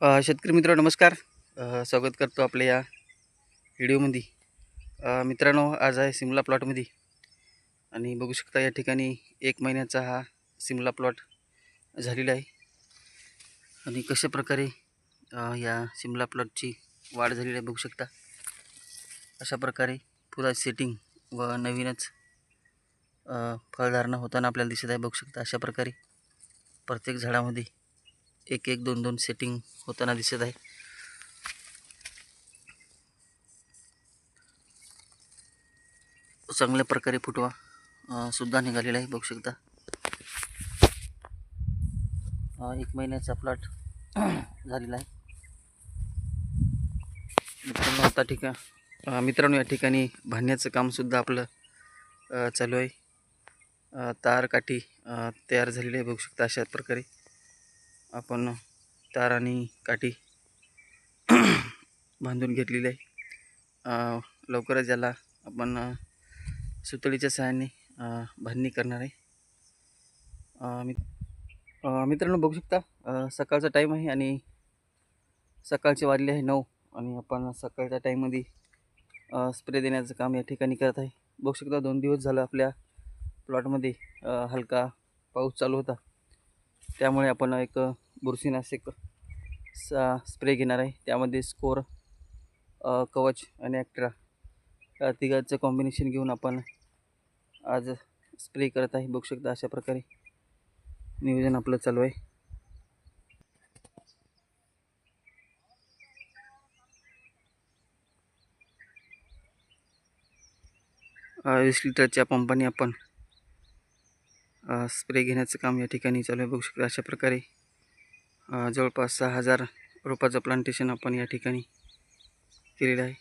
शेतकरी मित्र नमस्कार. स्वागत करतो आपल्या या व्हिडिओमध्ये. मित्रांनो, आज आहे सिमला प्लॉटमध्ये आणि बघू शकता या ठिकाणी 1 महिन्याचा हा सिमला प्लॉट झालेला आहे आणि कशा प्रकारे या सिमला प्लॉटची वाढ झालेली आहे बघू शकता. अशा प्रकारे पुरा सेटिंग व नवीनच फळधारणा होताना आपल्याला दिसत आहे. बघू शकता अशा प्रकारे प्रत्येक झाडामध्ये 1-1, 2-2 सेटिंग होताना दिसत आहे. चांगल्या प्रकारे फुटवा सुद्धा निघालेला आहे बघू शकता. 1 महिन्याचा प्लॉट झालेला आहे मित्रांनो. या ठिकाणी बांधण्याचं कामसुद्धा आपलं चालू आहे. तार काठी तयार झालेली आहे बघू शकता. अशा प्रकारे आपण तार आणि काठी बांधून घेतलेली आहे. लवकरच याला आपण सुतळीच्या सहाय्याने बांधणी करणार आहे. मित्रांनो बघू शकता सकाळचा टाईम आहे आणि सकाळचे वाजले आहे 9 आणि आपण सकाळच्या टाईममध्ये स्प्रे देण्याचं काम या ठिकाणी करत आहे. बघू शकता 2 दिवस झालं आपल्या प्लॉटमध्ये हलका पाऊस चालू होता, त्यामुळे आपण एक बुरशीनाशक स्प्रे घेणार आहे. त्यामध्ये स्कोर, कवच आणि ॲक्ट्रा या तिघांचं कॉम्बिनेशन घेऊन आपण आज स्प्रे करत आहे. बघू शकता अशा प्रकारे नियोजन आपलं चालू आहे. अ, 20 लिटरच्या पंपाने आपण स्प्रे घेण्याचं काम या ठिकाणी चालू आहे. बघू शकता अशा प्रकारे जवळपास 6,000 रोपाचं प्लांटेशन आपण या ठिकाणी केलेलं आहे.